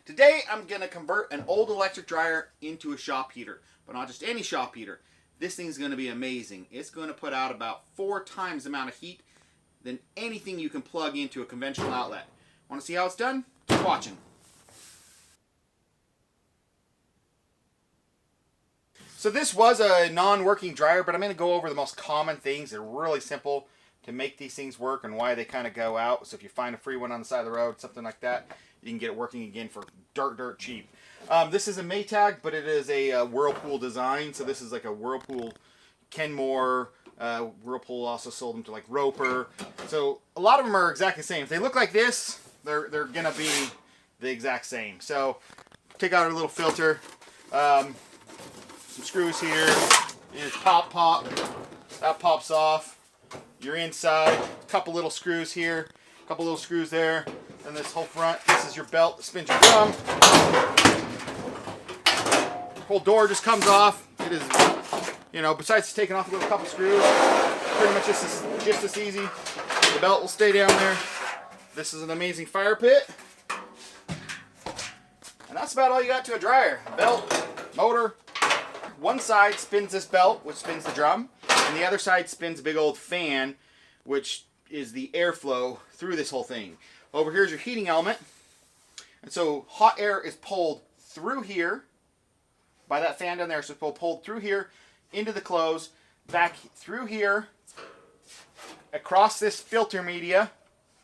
Today I'm going to convert an old electric dryer into a shop heater, but not just any shop heater. This thing's going to be amazing. It's going to put out about 4 times the amount of heat than anything you can plug into a conventional outlet. Want to see how it's done? Keep watching. So this was a non-working dryer, but I'm going to go over the most common things. They're really simple to make these things work and why they kind of go out. So if you find a free one on the side of the road, something like that, you can get it working again for dirt cheap. This is a Maytag, but it is a Whirlpool design. So this is like a Whirlpool Kenmore. Whirlpool also sold them to like Roper. So a lot of them are exactly the same. If they look like this, they're going to be the exact same. So take out our little filter. Some screws here. Here's pop. That pops off. You're inside. A couple little screws here. A couple little screws there. And this whole front. This is your belt that spins your drum. The whole door just comes off. It is, you know, besides taking off a little couple screws, pretty much just as easy. The belt will stay down there. This is an amazing fire pit. And that's about all you got to a dryer. Belt, motor. One side spins this belt, which spins the drum, and the other side spins a big old fan, which is the airflow through this whole thing. Over here is your heating element, and so hot air is pulled through here by that fan down there. So it's pulled through here into the close, back through here, across this filter media.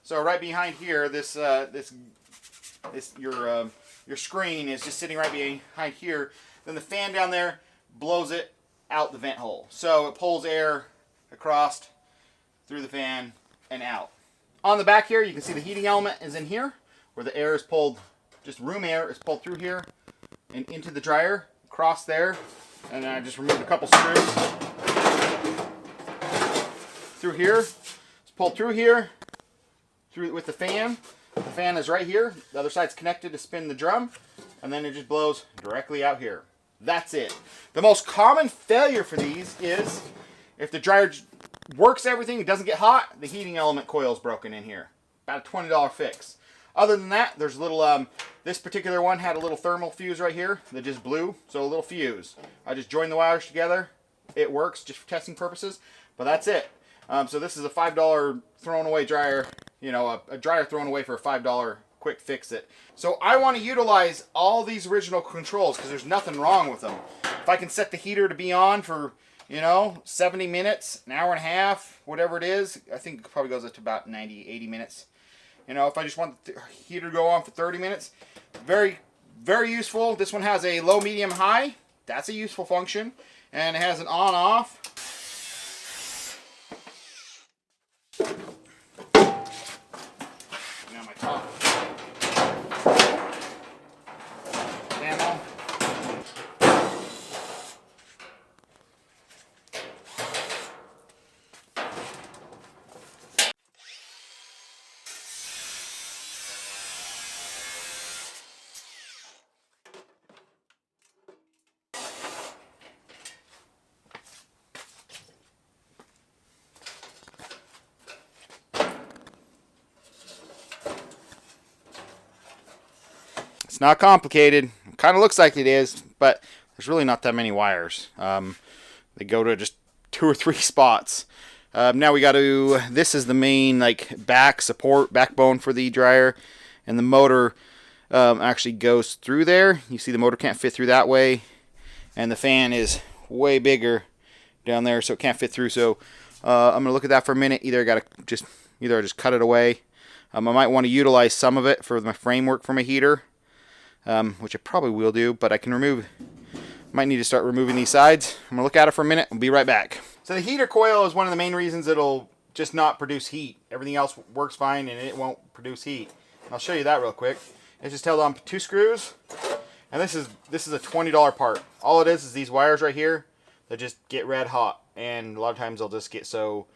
So right behind here, your screen is just sitting right behind here. Then the fan down there blows it out the vent hole. So it pulls air across through the fan and out. On the back here, you can see the heating element is in here, where the air is pulled, just room air is pulled through here and into the dryer, across there. And I just removed a couple screws through here. It's pulled through here, through with the fan. The fan is right here. The other side's connected to spin the drum, and then it just blows directly out here. That's it. The most common failure for these is if the dryer works everything, it doesn't get hot, the heating element coil is broken in here. About a $20 fix. Other than that, there's a little, this particular one had a little thermal fuse right here that just blew, so a little fuse. I just joined the wires together. It works just for testing purposes, but that's it. So this is a $5 thrown away dryer, you know, a dryer thrown away for a $5 quick fix it. So I want to utilize all these original controls because there's nothing wrong with them. If I can set the heater to be on for, you know, 70 minutes, an hour and a half, whatever it is, I think it probably goes up to about 90, 80 minutes. You know, if I just want the heater to go on for 30 minutes, very, very useful. This one has a low, medium, high. That's a useful function. And it has an on-off. Now my top. Ammo. It's not complicated. It kind of looks like it is, but there's really not that many wires. They go to just 2 or 3 spots. Now we got to, this is the main like backbone for the dryer, and the motor actually goes through there. You see the motor can't fit through that way, and the fan is way bigger down there, so it can't fit through. So I'm gonna look at that for a minute. Either I just cut it away. I might want to utilize some of it for my framework for my heater. Which I probably will do, but I can might need to start removing these sides. I'm going to look at it for a minute and be right back. So the heater coil is one of the main reasons it'll just not produce heat. Everything else works fine and it won't produce heat. And I'll show you that real quick. It's just held on 2 screws, and this is a $20 part. All it is these wires right here that just get red hot, and a lot of times they'll just get so,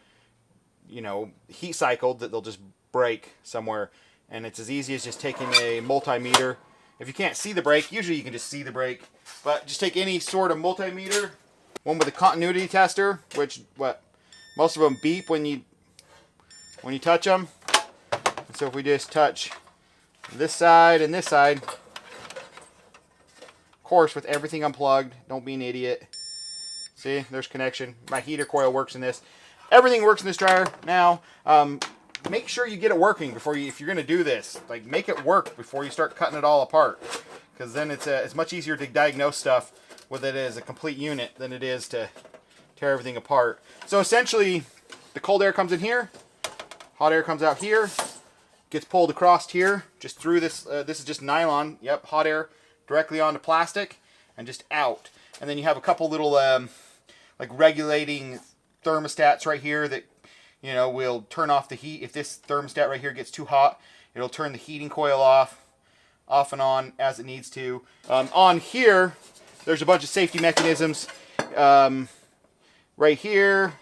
you know, heat cycled that they'll just break somewhere. And it's as easy as just taking a multimeter. If you can't see the brake, usually you can just see the brake, but just take any sort of multimeter, one with a continuity tester, which most of them beep when you touch them. And so if we just touch this side and this side, course, with everything unplugged, don't be an idiot. See, there's connection. My heater coil works in this. Everything works in this dryer now. Make sure you get it working before you, if you're going to do this. Like, make it work before you start cutting it all apart. Because then it's much easier to diagnose stuff with it as a complete unit than it is to tear everything apart. So essentially, the cold air comes in here. Hot air comes out here. Gets pulled across here. Just through this. This is just nylon. Yep, hot air directly onto plastic and just out. And then you have a couple little like regulating thermostats right here that, you know, will turn off the heat. If this thermostat right here gets too hot, it'll turn the heating coil off and on as it needs to. On here, there's a bunch of safety mechanisms right here.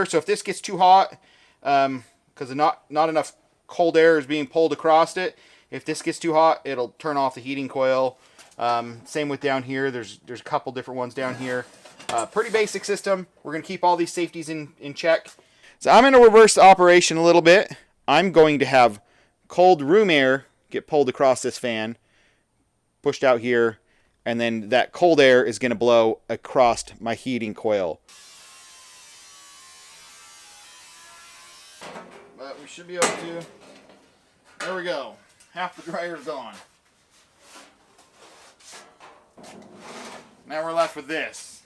So if this gets too hot, because not enough cold air is being pulled across it, if this gets too hot, it'll turn off the heating coil. Same with down here. There's a couple different ones down here. Pretty basic system. We're going to keep all these safeties in check. So I'm going to reverse the operation a little bit. I'm going to have cold room air get pulled across this fan, pushed out here, and then that cold air is going to blow across my heating coil. But we should be able to. There we go. Half the dryer's gone. Now we're left with this.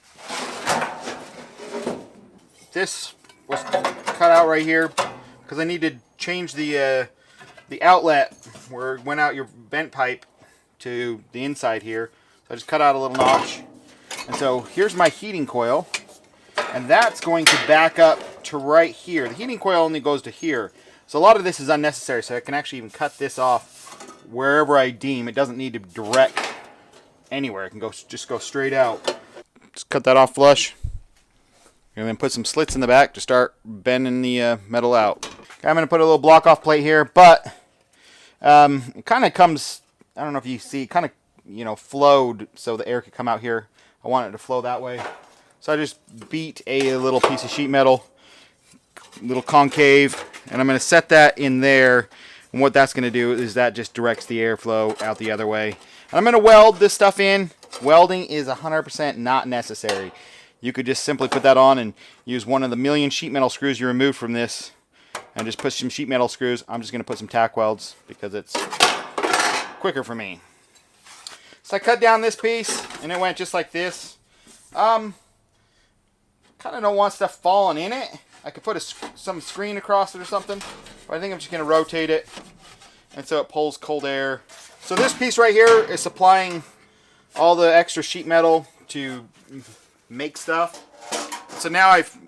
This was cut out right here because I need to change the outlet where it went out your vent pipe to the inside here. So I just cut out a little notch. And so here's my heating coil. And that's going to back up to right here. The heating coil only goes to here. So a lot of this is unnecessary. So I can actually even cut this off wherever I deem. It doesn't need to direct anywhere. It can just go straight out. Just cut that off flush. And then put some slits in the back to start bending the metal out. Okay, I'm going to put a little block off plate here, but it kind of comes, I don't know if you see, kind of, you know, flowed so the air could come out here. I want it to flow that way. So I just beat a little piece of sheet metal, little concave, and I'm going to set that in there. And what that's going to do is that just directs the airflow out the other way. And I'm going to weld this stuff in. Welding is 100% not necessary. You could just simply put that on and use one of the million sheet metal screws you removed from this and just put some sheet metal screws. I'm just going to put some tack welds because it's quicker for me. So I cut down this piece and it went just like this. Kind of don't want stuff falling in it. I could put some screen across it or something, but I think I'm just going to rotate it and so it pulls cold air. So this piece right here is supplying all the extra sheet metal to make stuff. So now I've,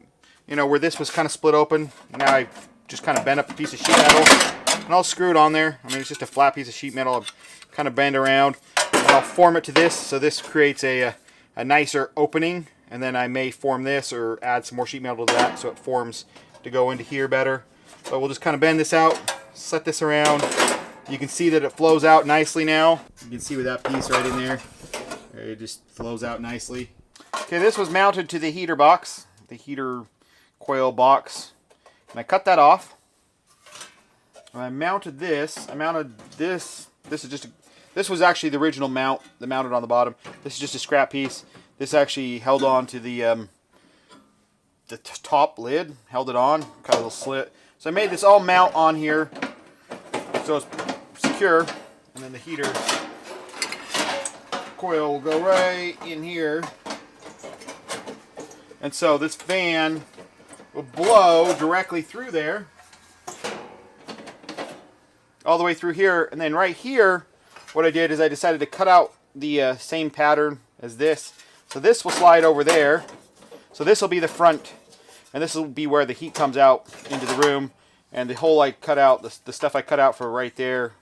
you know, where this was kind of split open, now I've just kind of bent up a piece of sheet metal and I'll screw it on there. I mean, it's just a flat piece of sheet metal. I'll kind of bend around and I'll form it to this. So this creates a nicer opening, and then I may form this or add some more sheet metal to that so it forms to go into here better. But we'll just kind of bend this out, set this around. You can see that it flows out nicely now. You can see with that piece right in there, it just flows out nicely. Okay, this was mounted to the heater box, the heater coil box, and I cut that off. I mounted this. This was actually the original mount that mounted on the bottom. This is just a scrap piece. This actually held on to the top lid, held it on, cut a little slit. So I made this all mount on here, so it's secure, and then the heater coil will go right in here. And so this fan will blow directly through there, all the way through here. And then right here, what I did is I decided to cut out the same pattern as this. So this will slide over there. So this will be the front, and this will be where the heat comes out into the room. And the hole I cut out, the stuff I cut out for right there,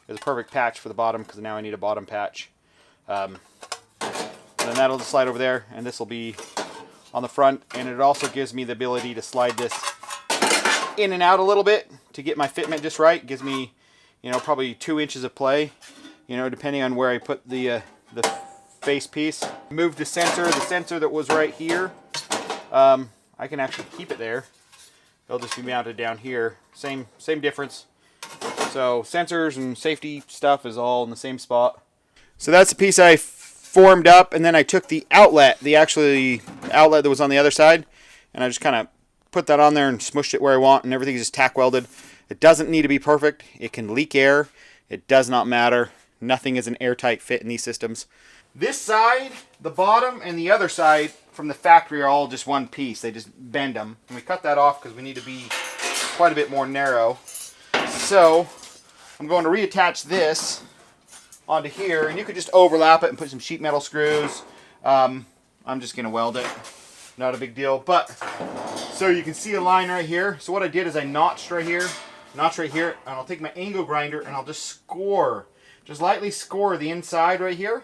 is a perfect patch for the bottom, because now I need a bottom patch. And then that'll just slide over there, and this will be on the front, and it also gives me the ability to slide this in and out a little bit to get my fitment just right. It gives me, you know, probably 2 inches of play, you know, depending on where I put the face piece. Move the sensor that was right here. I can actually keep it there. It'll just be mounted down here. Same difference. So sensors and safety stuff is all in the same spot. So that's the piece I formed up, and then I took the outlet, the outlet that was on the other side, and I just kind of put that on there and smushed it where I want, and everything's just tack welded. It doesn't need to be perfect. It can leak air. It does not matter. Nothing is an airtight fit in these systems. This side, the bottom, and the other side from the factory are all just one piece. They just bend them. And we cut that off because we need to be quite a bit more narrow. So I'm going to reattach this onto here, and you could just overlap it and put some sheet metal screws. I'm just going to weld it. Not a big deal. But so you can see a line right here. So what I did is I notched right here, and I'll take my angle grinder and I'll just score, just lightly score the inside right here.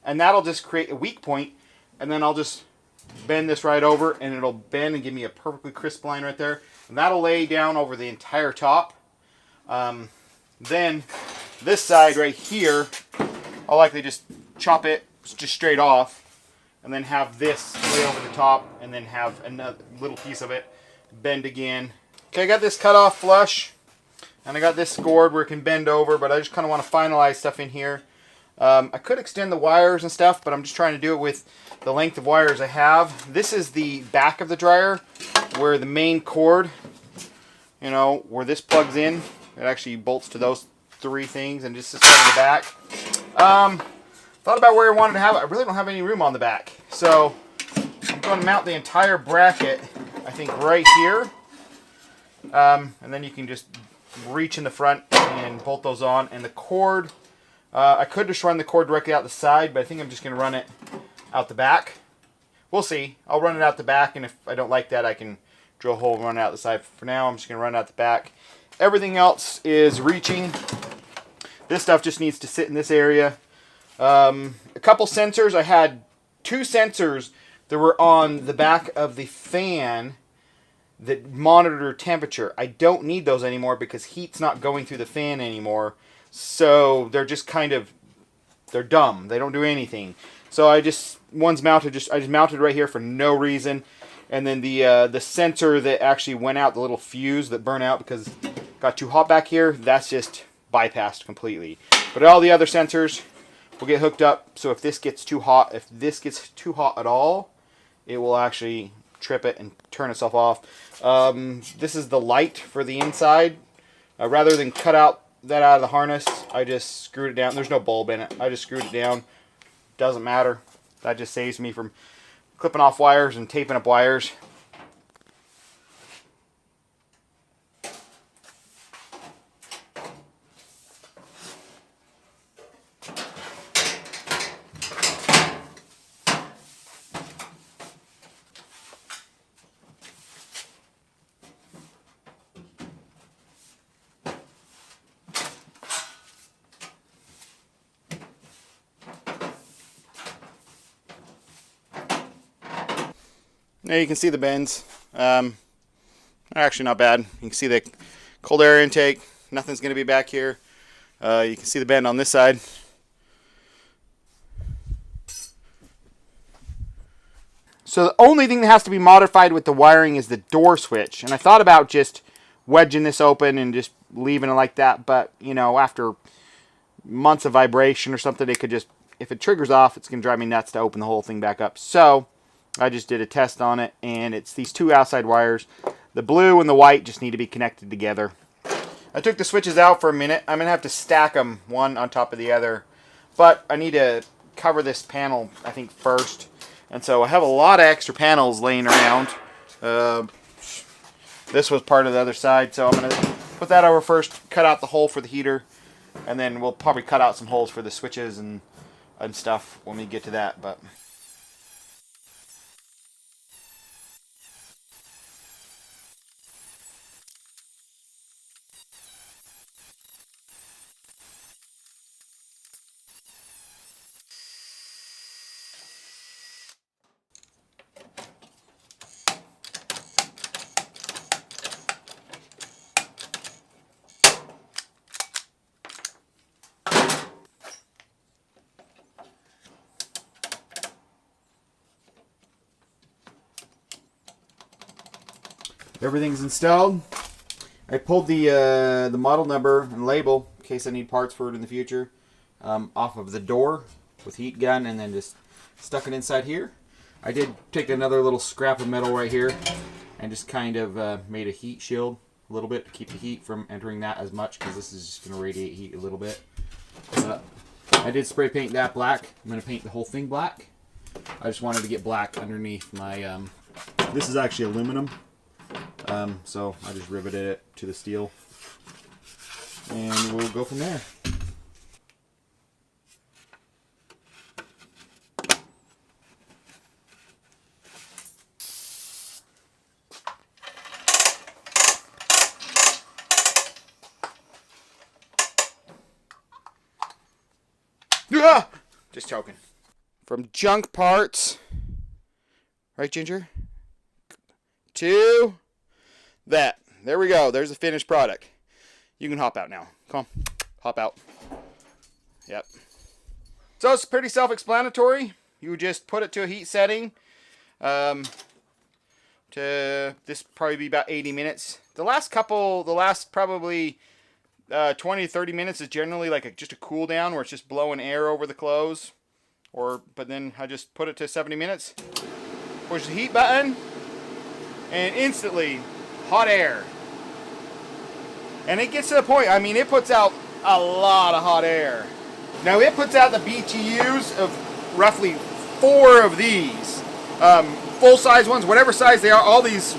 And that'll just create a weak point, and then I'll just bend this right over, and it'll bend and give me a perfectly crisp line right there. And that'll lay down over the entire top. Then this side right here, I'll likely just chop it just straight off, and then have this lay over the top, and then have another little piece of it bend again. Okay, I got this cut off flush, and I got this scored where it can bend over, but I just kind of want to finalize stuff in here. I could extend the wires and stuff, but I'm just trying to do it with the length of wires I have. This is the back of the dryer, where the main cord, you know, where this plugs in. It actually bolts to those three things and just sits on the back. Thought about where I wanted to have it. I really don't have any room on the back. So I'm going to mount the entire bracket, I think, right here. And then you can just reach in the front and bolt those on. And the cord, I could just run the cord directly out the side, but I think I'm just going to run it out the back. We'll see. I'll run it out the back, and if I don't like that, I can drill a hole and run it out the side. For now, I'm just going to run it out the back. Everything else is reaching. This stuff just needs to sit in this area. A couple sensors. I had two sensors that were on the back of the fan that monitor temperature. I don't need those anymore because heat's not going through the fan anymore. So they're just kind of, they're dumb. They don't do anything. So one's mounted, I just mounted right here for no reason. And then the sensor that actually went out, the little fuse that burned out because it got too hot back here, that's just bypassed completely. But all the other sensors will get hooked up. So if this gets too hot, at all, it will actually trip it and turn itself off. This is the light for the inside. Rather than cut that out of the harness, I just screwed it down. There's no bulb in it. I just screwed it down. Doesn't matter. That just saves me from clipping off wires and taping up wires. Now you can see the bends. They're actually not bad. You can see the cold air intake. Nothing's going to be back here. You can see the bend on this side. So the only thing that has to be modified with the wiring is the door switch. And I thought about just wedging this open and just leaving it like that. But, you know, after months of vibration or something, it could just, if it triggers off, it's going to drive me nuts to open the whole thing back up. So I just did a test on it, and it's these two outside wires. The blue and the white just need to be connected together. I took the switches out for a minute. I'm going to have to stack them one on top of the other. But I need to cover this panel, I think, first. And so I have a lot of extra panels laying around. This was part of the other side, so I'm going to put that over first, cut out the hole for the heater, and then we'll probably cut out some holes for the switches and stuff when we get to that. But everything's installed. I pulled the model number and label in case I need parts for it in the future off of the door. with heat gun and then just stuck it inside here. I did take another little scrap of metal right here and just kind of made a heat shield a little bit to keep the heat from entering that as much, because this is just going to radiate heat a little bit. I did spray paint that black. I'm going to paint the whole thing black. I just wanted to get black underneath my... this is actually aluminum, so I just riveted it to the steel. And we'll go from there. Ah! Just choking. From junk parts, right, Ginger? To that. There we go. There's the finished product. You can hop out now. Come on. Hop out. Yep. So it's pretty self-explanatory. You just put it to a heat setting. This probably be about 80 minutes. The last probably 20 to 30 minutes is generally like just a cool down where it's just blowing air over the clothes. But then I just put it to 70 minutes. Push the heat button. And instantly, hot air. And it gets to the point, I mean, it puts out a lot of hot air. Now, it puts out the BTUs of roughly 4 of these. Full-size ones, whatever size they are, all these,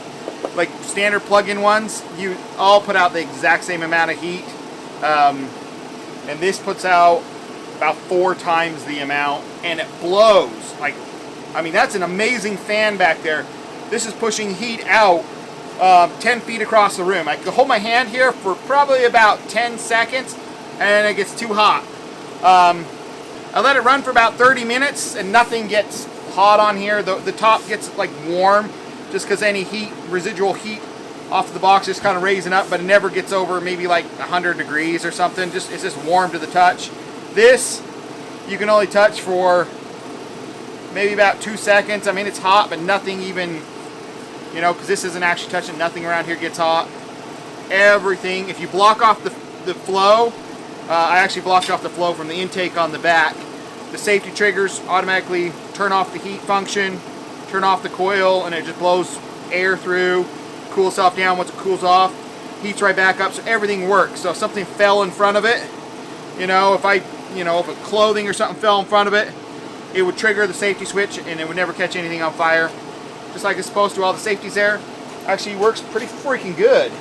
like, standard plug-in ones, you all put out the exact same amount of heat. And this puts out about 4 times the amount, and it blows. Like, I mean, that's an amazing fan back there. This is pushing heat out 10 feet across the room. I can hold my hand here for probably about 10 seconds, and it gets too hot. I let it run for about 30 minutes, and nothing gets hot on here. The top gets like warm, just because any heat, residual heat off the box is kind of raising up, but it never gets over maybe like 100 degrees or something. It's just warm to the touch. This, you can only touch for maybe about 2 seconds. I mean, it's hot, but nothing even, you know, because this isn't actually touching, nothing around here gets hot. Everything, if you block off the flow, I actually blocked off the flow from the intake on the back. The safety triggers automatically turn off the heat function, turn off the coil, and it just blows air through, cools itself down. Once it cools off, heats right back up, so everything works. So if something fell in front of it, you know, if a clothing or something fell in front of it, it would trigger the safety switch and it would never catch anything on fire. Just like it's supposed to, all the safety's there. Actually works pretty freaking good.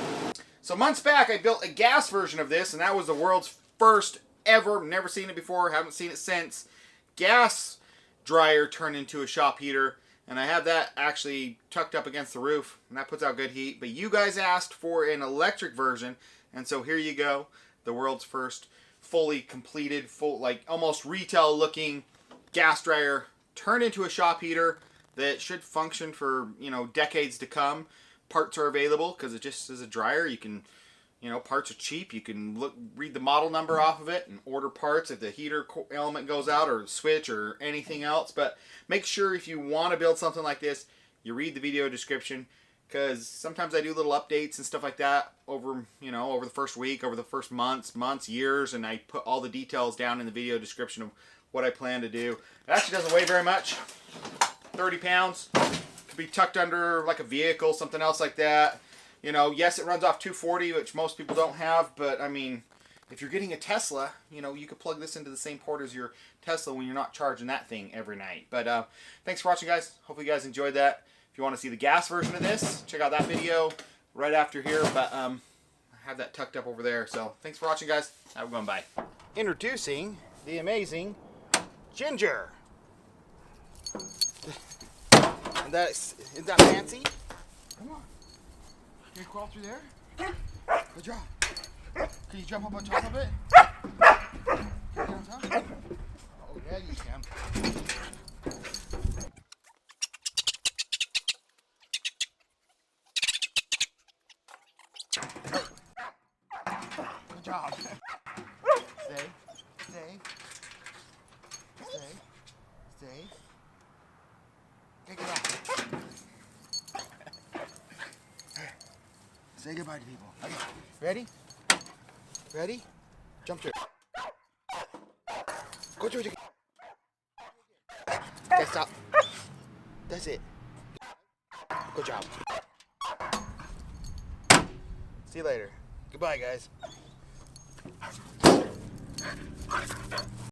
So months back I built a gas version of this, and that was the world's first ever, never seen it before, haven't seen it since, gas dryer turned into a shop heater. And I have that actually tucked up against the roof, and that puts out good heat. But you guys asked for an electric version, and so here you go. The world's first fully completed, like almost retail looking gas dryer turned into a shop heater that should function for, you know, decades to come. Parts are available because it just is a dryer. You can, you know, parts are cheap. You can read the model number off of it and order parts if the heater element goes out, or switch, or anything else. But make sure if you want to build something like this, you read the video description, because sometimes I do little updates and stuff like that over, you know, over the first week, over the first months, years, and I put all the details down in the video description of what I plan to do. It actually doesn't weigh very much, 30 pounds. Could be tucked under like a vehicle, something else like that. You know, yes, it runs off 240, which most people don't have, but I mean, if you're getting a Tesla, you know, you could plug this into the same port as your Tesla when you're not charging that thing every night. But thanks for watching, guys. Hopefully you guys enjoyed that. If you want to see the gas version of this, check out that video right after here. But I have that tucked up over there. So thanks for watching, guys. Have a good one. Bye. Introducing the amazing Ginger. Isn't that fancy? Come on. Can you crawl through there? Good job. Can you jump up on top of it? Can you get on top? Oh, yeah, you can. Good job. Stay. Take it off. Say goodbye to people. Okay. Ready? Ready? Jump to it. Go to it again. stop. That's it. Good job. See you later. Goodbye, guys.